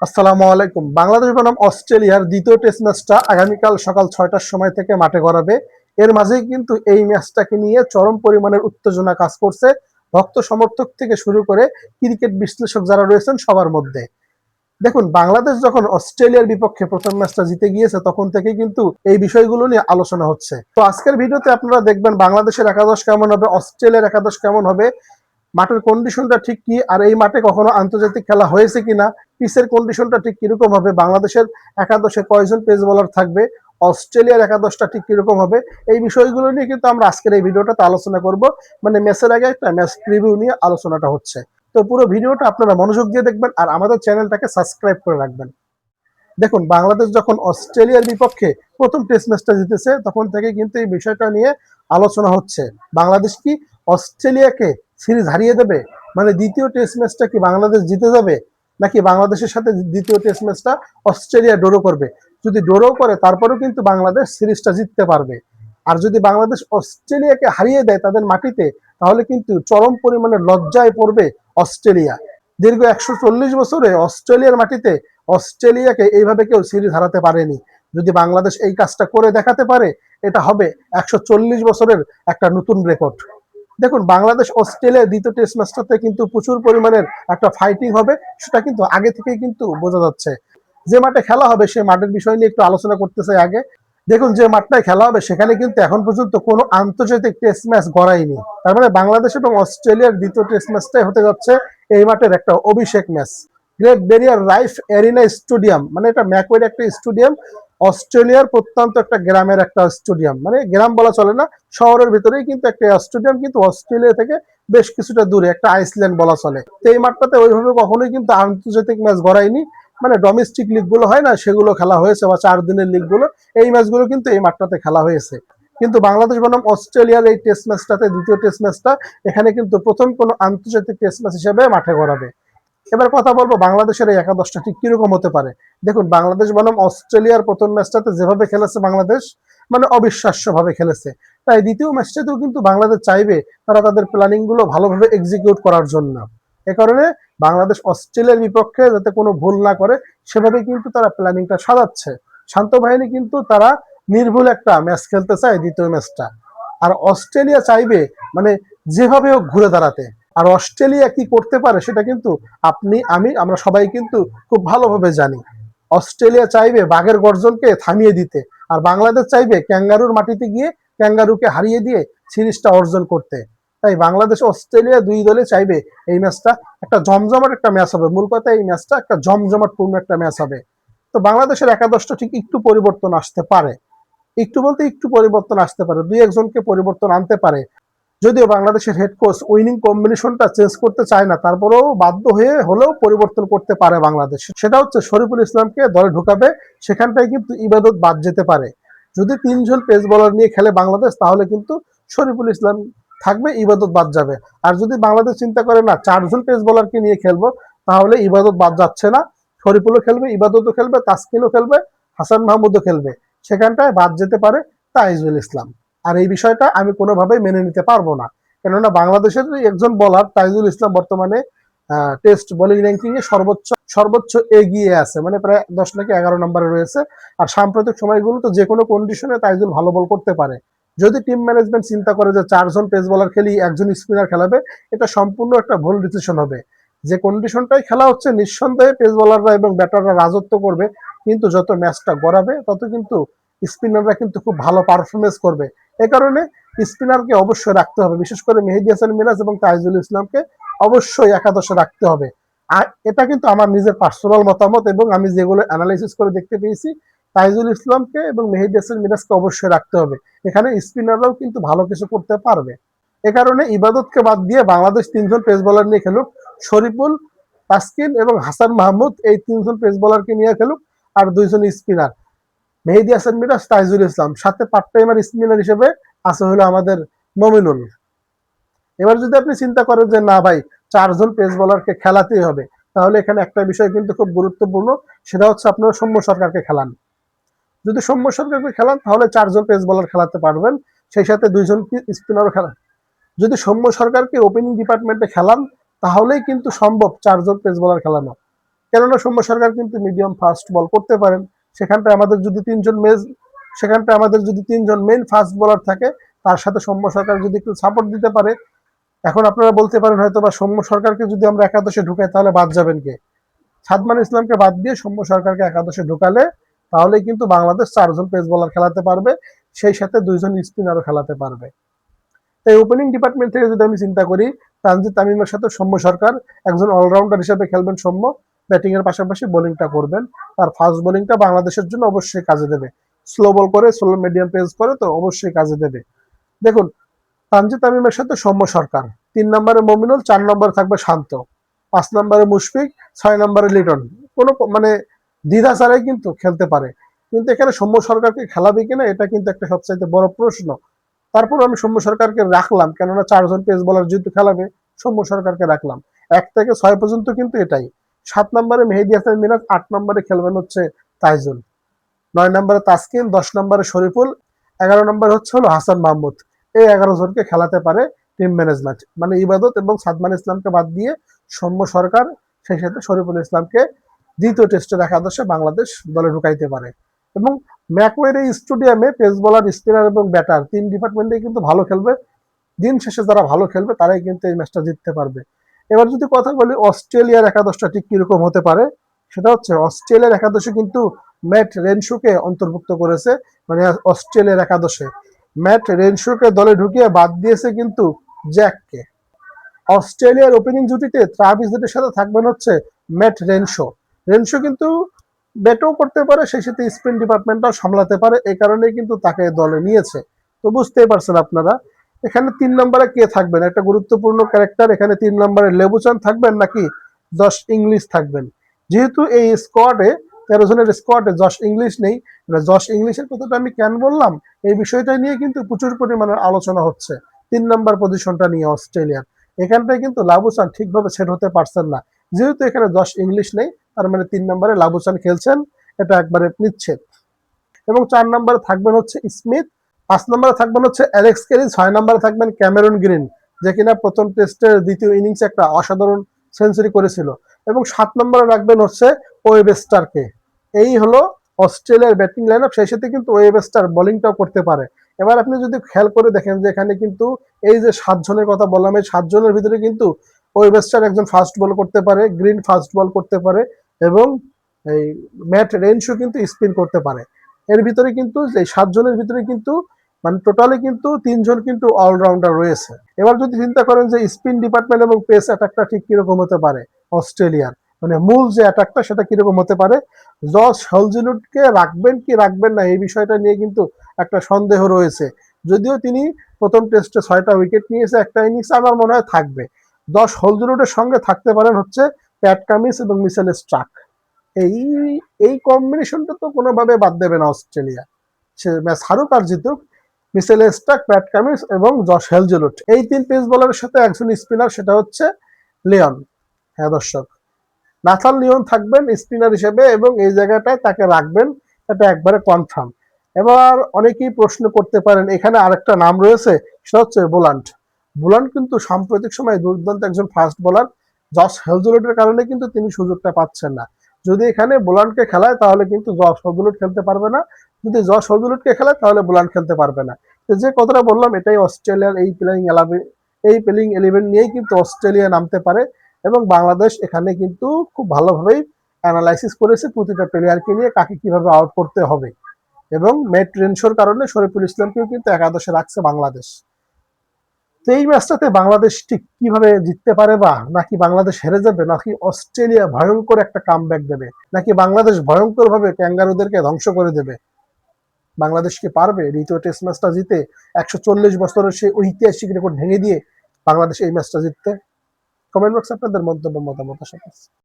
আসসালামু আলাইকুম। বাংলাদেশ বনাম অস্ট্রেলিয়ার দ্বিতীয় টেস্ট ম্যাচটা আগামীকাল সকাল ৬টার সময় থেকে মাঠে গড়াবে। এর মাঝেই কিন্তু এই ম্যাচটাকে নিয়ে চরম পরিমাণের উত্তেজনা কাজ করছে ভক্ত সমর্থক থেকে শুরু করে ক্রিকেট বিশ্লেষক যারা রয়েছেন সবার মধ্যে। দেখুন, বাংলাদেশ যখন অস্ট্রেলিয়ার বিপক্ষে প্রথম ম্যাচটা জিতে গিয়েছে তখন থেকে কিন্তু এই বিষয়গুলো নিয়ে আলোচনা হচ্ছে। তো আজকের ভিডিওতে আপনারা দেখবেন বাংলাদেশের একাদশ কেমন হবে, অস্ট্রেলিয়ার একাদশ কেমন হবে, মাঠের কন্ডিশনটা ঠিক কি, আর এই মাঠে কখনো আন্তর্জাতিক খেলা হয়েছে কিনা, পিচের কন্ডিশনটা ঠিক কিরকম হবে, বাংলাদেশের একাদশে কয়জন পেস বোলার থাকবে, অস্ট্রেলিয়ার একাদশটা ঠিক কিরকম হবে, এই বিষয়গুলো নিয়ে কিন্তু আমরা আজকের এই ভিডিওটাতে আলোচনা করব। মানে ম্যাচের আগে একটা ম্যাচ প্রিভিউ নিয়ে আলোচনাটা হচ্ছে। তো পুরো ভিডিওটা আপনারা মনোযোগ দিয়ে দেখবেন আর আমাদের চ্যানেলটাকে সাবস্ক্রাইব করে রাখবেন। দেখুন, বাংলাদেশ যখন অস্ট্রেলিয়ার বিপক্ষে প্রথম টেস্ট ম্যাচটা জিতেছে তখন থেকে কিন্তু এই বিষয়টা নিয়ে আলোচনা হচ্ছে। বাংলাদেশ কি অস্ট্রেলিয়াকে সিরিজ হারিয়ে দেবে? মানে দ্বিতীয় টেস্ট ম্যাচটা কি বাংলাদেশ জিতে যাবে, নাকি বাংলাদেশের সাথে দ্বিতীয় টেস্ট ম্যাচটা অস্ট্রেলিয়া ড্র করবে? যদি ড্র করে তারপরেও কিন্তু বাংলাদেশ সিরিজটা জিততে পারবে। আর যদি বাংলাদেশ অস্ট্রেলিয়াকে হারিয়ে দেয় তাদের মাটিতে, তাহলে কিন্তু চরম পরিমাণে লজ্জায় পড়বে অস্ট্রেলিয়া। দীর্ঘ ১৪০ বছরে অস্ট্রেলিয়ার মাটিতে অস্ট্রেলিয়াকে এইভাবে কেউ সিরিজ হারাতে পারেনি। যদি বাংলাদেশ এই কাজটা করে দেখাতে পারে, এটা হবে ১৪০ বছরের একটা নতুন রেকর্ড। দেখুন, বাংলাদেশ অস্ট্রেলিয়া দ্বিতীয় টেস্ট ম্যাচটাতে কিন্তু প্রচুর পরিমাণের একটা ফাইটিং হবে, সেটা কিন্তু আগে থেকেই কিন্তু বোঝা যাচ্ছে। যে মাঠে খেলা হবে সেই মাঠের বিষয় নিয়ে একটু আলোচনা করতে চাই আগে। দেখুন, যে মাঠটায় খেলা হবে সেখানে কিন্তু এখন পর্যন্ত কোনো আন্তর্জাতিক টেস্ট ম্যাচ গড়ায়নি। তার মানে বাংলাদেশ এবং অস্ট্রেলিয়ার দ্বিতীয় টেস্ট ম্যাচটাই হতে যাচ্ছে এই মাঠের একটা অভিষেক match. Great Barrier Reef Arena stadium, মানে এটা ম্যাকওয়ের একটা স্টেডিয়াম, অস্ট্রেলিয়ার প্রত্যন্ত একটা গ্রামের একটা স্টেডিয়াম। মানে গ্রাম বলা চলে না, শহরের ভিতরেই কিন্তু একটা স্টেডিয়াম, কিন্তু অস্ট্রেলিয়া থেকে বেশ কিছুটা দূরে একটা আইসল্যান্ড বলা চলে। তো এই মাঠটাতে ওইভাবে কখনোই কিন্তু আন্তর্জাতিক ম্যাচ গড়ায়নি। মানে ডোমেস্টিক লিগগুলো হয় না, সেগুলো খেলা হয়েছে, বা 4 দিনের লিগগুলো, এই ম্যাচগুলো কিন্তু এই মাঠটাতে খেলা হয়েছে। কিন্তু বাংলাদেশ বনাম অস্ট্রেলিয়ার এই টেস্ট ম্যাচটাতে, দ্বিতীয় টেস্ট ম্যাচটা, এখানে কিন্তু প্রথম কোনো আন্তর্জাতিক টেস্ট ম্যাচ হিসেবে মাঠে গড়াবে। এবার কথা বলবো বাংলাদেশের এই একাদশটা ঠিক কিরকম হতে পারে। দেখুন, বাংলাদেশ বনাম অস্ট্রেলিয়ার প্রথম ম্যাচটাতে যেভাবে খেলেছে বাংলাদেশ, মানে অবিশ্বাস্য ভাবে খেলেছে। তাই দ্বিতীয় ম্যাচটাতেও কিন্তু বাংলাদেশ চাইবে তারা তাদের প্ল্যানিং গুলো ভালোভাবে এক্সিকিউট করার জন্য। এ কারণে বাংলাদেশ অস্ট্রেলিয়ার বিপক্ষে যাতে কোনো ভুল না করে সেভাবে কিন্তু তারা প্ল্যানিংটা সাজাচ্ছে। শান্ত বাহিনী কিন্তু তারা নির্ভুল একটা ম্যাচ খেলতে চায় দ্বিতীয় ম্যাচটা। আর অস্ট্রেলিয়া চাইবে মানে যেভাবে হোক ঘুরে দাঁড়াতে। আর অস্ট্রেলিয়া কি করতে পারে সেটা কিন্তু আপনি, আমি, আমরা সবাই কিন্তু খুব ভালোভাবে জানি। অস্ট্রেলিয়া চাইবে বাঘের গর্জনকে থামিয়ে দিতে, আর বাংলাদেশ চাইবে ক্যাঙ্গারুর মাটিতে গিয়ে ক্যাঙ্গারুকে হারিয়ে দিয়ে সিরিজটা অর্জন করতে। তাই বাংলাদেশ অস্ট্রেলিয়া দুই দলে চাইবে এই ম্যাচটা একটা জমজমাট একটা ম্যাচ হবে। মূল কথা, এই ম্যাচটা একটা জমজমাট পূর্ণ একটা ম্যাচ হবে। তো বাংলাদেশের একাদশটা ঠিক একটু পরিবর্তন আসতে পারে। একটু বলতে একটু পরিবর্তন আসতে পারে, দুই একজনকে পরিবর্তন আনতে পারে। যদিও বাংলাদেশের হেড কোচ উইনিং কম্বিনেশনটা চেঞ্জ করতে চায় না, তারপরেও বাধ্য হয়ে হলেও পরিবর্তন করতে পারে বাংলাদেশ। সেটা হচ্ছে শরীফুল ইসলামকে দলে ঢুকাবে, সেখানটায় কিন্তু ইবাদত বাদ যেতে পারে। যদি 3 জন পেস বোলার নিয়ে খেলে বাংলাদেশ, তাহলে কিন্তু শরীফুল ইসলাম থাকবে, ইবাদত বাদ যাবে। আর যদি বাংলাদেশ চিন্তা করে না 4 জন পেস বোলারকে নিয়ে খেলবো, তাহলে ইবাদত বাদ যাচ্ছে না, শরীফুলও খেলবে, ইবাদতও খেলবে, তাসকিনও খেলবে, হাসান মাহমুদও খেলবে। সেখানটায় বাদ যেতে পারে তাইজুল ইসলাম। আর এই বিষয়টা আমি কোনোভাবেই মেনে নিতে পারবো না। কেননা বাংলাদেশের একজন বোলার তাইজুল ইসলাম বর্তমানে টেস্ট বোলিং র্যাঙ্কিং এ সর্বোচ্চ সর্বোচ্চ এগিয়ে আছে, মানে প্রায় 10 নাকি 11 নম্বরে রয়েছে। আর সাম্প্রতিক সময়গুলো তো যে কোনো কন্ডিশনে তাইজুল ভালো বল করতে পারে। যদি টিম ম্যানেজমেন্ট চিন্তা করে যে 4 জন পেস বোলার খেলি, একজন স্পিনার খেলাবে, এটা সম্পূর্ণ একটা ভুল ডিসিশন হবে। যে কন্ডিশনটাই খেলা হচ্ছে, নিঃসন্দেহে পেস বোলাররা এবং ব্যাটাররা রাজত্ব করবে, কিন্তু যত ম্যাচটা গড়াবে তত কিন্তু স্পিনাররা কিন্তু খুব ভালো পারফরমেন্স করবে। এ কারণে স্পিনারকে অবশ্যই রাখতে হবে, বিশেষ করে মেহেদী হাসান মিরাজ এবং তাইজুল ইসলামকে অবশ্যই একাদশে রাখতে হবে। আর এটা কিন্তু আমার নিজের পার্সোনাল মতামত, এবং আমি যেগুলো অ্যানালাইসিস করে দেখতে পেয়েছি, তাইজুল ইসলামকে এবং মেহেদী হাসান মিরাজকে অবশ্যই রাখতে হবে। এখানে স্পিনাররাও কিন্তু ভালো কিছু করতে পারবে। এ কারণে ইবাদতকে বাদ দিয়ে বাংলাদেশ 3 জন পেস বোলার নিয়ে খেলুক, শরীফুল, তাসকিন এবং হাসান মাহমুদ, এই 3 জন পেস বোলারকে নিয়ে খেলুক। আর 2 জন স্পিনার, মেহেদী হাসান মিরাজ, তাইজুল ইসলাম, সাথে পার্ট টাইমার স্পিনার হিসেবে আছে হলো আমাদের মমিনুল। এবার যদি আপনি চিন্তা করেন যে না ভাই, 4 জন পেস বোলারকে খেলাতেই হবে, তাহলে এখানে একটা বিষয় কিন্তু খুব গুরুত্বপূর্ণ, সেটা হচ্ছে আপনারা সৌম্য সরকারকে খেলান। যদি সৌম্য সরকারকে খেলান তাহলে 4 জন পেস বোলার খেলাতে পারবেন, সেই সাথে 2 জন স্পিনারও খেলান। যদি সৌম্য সরকারকে ওপেনিং ডিপার্টমেন্টে খেলান, তাহলেই কিন্তু সম্ভব 4 জন পেস বোলার খেলানো। কেননা সৌম্য সরকার কিন্তু মিডিয়াম ফাস্ট বল করতে পারেন। সেখানটায় আমাদের যদি তিনজন মেইন ফাস্ট বোলার থাকে, তার সাথে সৌম্য সরকার যদি একটু সাপোর্ট দিতে পারে। এখন আপনারা বলতে পারেন হয়তো বা সৌম্য সরকারকে যদি আমরা একাদশে ঢুকাই তাহলে বাদ যাবেন কে? সাদমান ইসলামকে বাদ দিয়ে সৌম্য সরকারকে একাদশে ঢুকালে তাহলেই কিন্তু বাংলাদেশ 4 জন পেস বোলার খেলাতে পারবে, সেই সাথে 2 জন স্পিনারও খেলাতে পারবে। তাই ওপেনিং ডিপার্টমেন্ট থেকে যদি আমি চিন্তা করি, তানজিদ তামিমের সাথে সৌম্য সরকার একজন অলরাউন্ডার হিসেবে খেলবেন। সৌম্য ব্যাটিং এর পাশাপাশি বোলিংটা করবেন। তার ফাস্ট বোলিংটা বাংলাদেশের জন্য অবশ্যই কাজে দেবে। স্লো বল করে, স্লো মিডিয়াম পেস করে তো অবশ্যই কাজে দেবে। দেখুন, তানজিদ তামিমের সাথে সৌম্য সরকার, 3 নম্বরে মমিনুল, 4 নম্বরে থাকবে শান্ত, 5 নম্বরে মুশফিক, 6 নম্বরে লিটন। কোনো দ্বিধা ছাড়াই কিন্তু খেলতে পারে। কিন্তু এখানে সৌম্য সরকারকে খেলাবে কিনা এটা কিন্তু একটা সবচাইতে বড় প্রশ্ন। তারপর আমি সৌম্য সরকারকে রাখলাম, কেননা 4 জন পেস বোলার যেহেতু খেলাবে, সৌম্য সরকারকে রাখলাম। 1 থেকে 6 পর্যন্ত কিন্তু এটাই। 7 নম্বরে মেহেদী হাসান মিরাজ, 8 নম্বরে খেলবেন হচ্ছে তাইজুল, 9 নম্বরে তাসকিন, 10 নম্বরে শরীফুল, 11 নম্বরে হলো হাসান মাহমুদ। এই 11 জনকে খেলাতে পারে টিম ম্যানেজমেন্ট। ইবাদত এবং সাদমান ইসলামকে বাদ দিয়ে সৌম্য সরকার, সেই সাথে শরীফুল ইসলামকে দ্বিতীয় টেস্টের একাদশে বাংলাদেশ দলে ঢুকাইতে পারে। এবং ম্যাকওয়ের এই স্টেডিয়ামে পেস বোলার, স্পিনার এবং ব্যাটার 3 ডিপার্টমেন্টে কিন্তু ভালো খেলবে। দিন শেষে যারা ভালো খেলবে তারাই কিন্তু এই ম্যাচটা জিততে পারবে। এবার যদি কথা বলি অস্ট্রেলিয়ার একাদশটা ঠিক কিরকম হতে পারে, সেটা হচ্ছে অস্ট্রেলিয়ার একাদশে কিন্তু ম্যাট রেনশোকে অন্তর্ভুক্ত করেছে। অস্ট্রেলিয়ার একাদশে ম্যাট রেনশোকে দলে ঢুকিয়ে বাদ দিয়েছে কিন্তু জ্যাককে। অস্ট্রেলিয়ার ওপেনিং জুটিতে ট্রাভিস হেডের সাথে থাকবেন হচ্ছে ম্যাট রেনশো। রেনশো কিন্তু ব্যাটও করতে পারে, সেই সাথে স্পিন ডিপার্টমেন্টটাও সামলাতে পারে, এই কারণেই কিন্তু তাকে দলে নিয়েছে। তো বুঝতেই পারছেন আপনারা। এখানে 3 নম্বরে কে থাকবেন, একটা গুরুত্বপূর্ণ ক্যারেক্টার। এখানে 3 নম্বরে লেবুচান থাকবেন নাকি জশ ইংলিশ থাকবেন? যেহেতু এই স্কোয়াডে 13 জনের স্কোয়াডে জশ ইংলিশ নেই, জশ ইংলিশের কথাটা আমি কেন বললাম, এই বিষয়টা নিয়ে কিন্তু প্রচুর পরিমাণে আলোচনা হচ্ছে 3 নম্বর পজিশনটা নিয়ে অস্ট্রেলিয়ার। এখানটায় কিন্তু লাবুচান ঠিকভাবে সেট হতে পারছেন না। যেহেতু এখানে জশ ইংলিশ নেই, তার 3 নম্বরে লাবুচান খেলছেন, এটা একবারে নিচ্ছে। এবং 4 নম্বরে থাকবেন হচ্ছে স্মিথ, 5 নম্বরে থাকবেন হচ্ছে অ্যালেক্স কেরি, 6 নম্বরে থাকবেন ক্যামেরন গ্রিন, যে কিনা প্রথম টেস্টের দ্বিতীয় ইনিংসে একটা অসাধারণ সেঞ্চুরি করেছিল। এবং 7 নম্বরে রাখবেন হচ্ছে ওয়েবস্টারকে। এই হলো অস্ট্রেলিয়ার ব্যাটিং লাইন আপ। সেই সাথে কিন্তু ওয়েবস্টার বোলিংটাও করতে পারে। এবার আপনি যদি খেয়াল করে দেখেন যে এখানে কিন্তু এই যে 7 জনের কথা বললাম, এই 7 জনের ভিতরে কিন্তু ওয়েবস্টার একজন ফাস্ট বল করতে পারে, গ্রিন ফাস্ট বল করতে পারে, এবং এই ম্যাট রেনশো কিন্তু স্পিন করতে পারে। এর ভিতরে কিন্তু এই 7 জনের ভিতরে কিন্তু টোটালি কিন্তু 3 জন কিন্তু অলরাউন্ডার রয়েছে। এবার যদি চিন্তা করেন যে স্পিন ডিপার্টমেন্ট এবং পেস অ্যাটাকটা ঠিক কিরকম হতে পারে অস্ট্রেলিয়ার, মূল যে অ্যাটাকটা সেটা কিরকম হতে পারে, জশ হলজিনুডকে রাখবেন কি রাখবেন না এই বিষয়টা নিয়ে কিন্তু একটা সন্দেহ রয়েছে। যদিও তিনি প্রথম টেস্টে 6টা উইকেট নিয়েছে একটা ইনিংসে, আমার মনে হয় থাকবে। জশ হলজিনুডের সঙ্গে থাকতে পারেন হচ্ছে প্যাট কামিন্স এবং মিচেল স্টার্ক। এই এই কম্বিনেশনটা তো কোনোভাবে বাদ দেবে না অস্ট্রেলিয়া। সে ম্যাচ হারুক আর জিতুক, মিচেল স্টার্ক, প্যাট কামিন্স এবং জশ হেলজেলুড, এই 3 পেস বোলারের সাথে একজন স্পিনার, সেটা হচ্ছে লিওন। হ্যাঁ দর্শক, নাথান লিওন থাকবেন স্পিনার হিসেবে এবং এই জায়গাটায় তাকে রাখবেন, এটা একবারে কনফার্ম। এবার অনেকেই প্রশ্ন করতে পারেন, এখানে আরেকটা নাম রয়েছে, সেটা হচ্ছে বোলান্ট। বোলান্ট কিন্তু সাম্প্রতিক সময়ে দুর্দান্ত একজন ফাস্ট বোলার। জশ হেলজেলুডের কারণে কিন্তু তিনি সুযোগটা পাচ্ছেন না। যদি এখানে বোলান্টকে খেলায় তাহলে কিন্তু জশ হেলজেলুড খেলতে পারবে না, যদি জশ হেলজেলুডকে খেলায় তাহলে বোলান্ট খেলতে পারবে না। তো যে কথাটা বললাম, এটাই অস্ট্রেলিয়ার এই প্লেইং 11 নিয়েই কিন্তু অস্ট্রেলিয়া নামতে পারে। এবং বাংলাদেশ এখানে কিন্তু খুব ভালোভাবেই অ্যানালাইসিস করেছে প্রতিটা প্লেয়ারকে নিয়ে কাকে কিভাবে আউট করতে হবে। এবং ম্যাট রেনশোর কারণে শরীফুল ইসলামকেও কিন্তু একাদশে রাখছে বাংলাদেশ। তো এই ম্যাচটাতে বাংলাদেশ ঠিক কিভাবে জিততে পারে, বা নাকি বাংলাদেশ হেরে যাবে, নাকি অস্ট্রেলিয়া ভয়ঙ্কর একটা কামব্যাক দেবে, নাকি বাংলাদেশ ভয়ঙ্কর ভাবে ক্যাঙ্গারুদেরকে ধ্বংস করে দেবে, বাংলাদেশ কি পারবে দ্বিতীয় টেস্ট ম্যাচটা জিতে 140 বছরের সেই ঐতিহাসিক রেকর্ড ভেঙে দিয়ে বাংলাদেশ এই ম্যাচটা জিততে? কমেন্ট বক্সে আপনাদের মন্তব্য মতামত আশা করছি।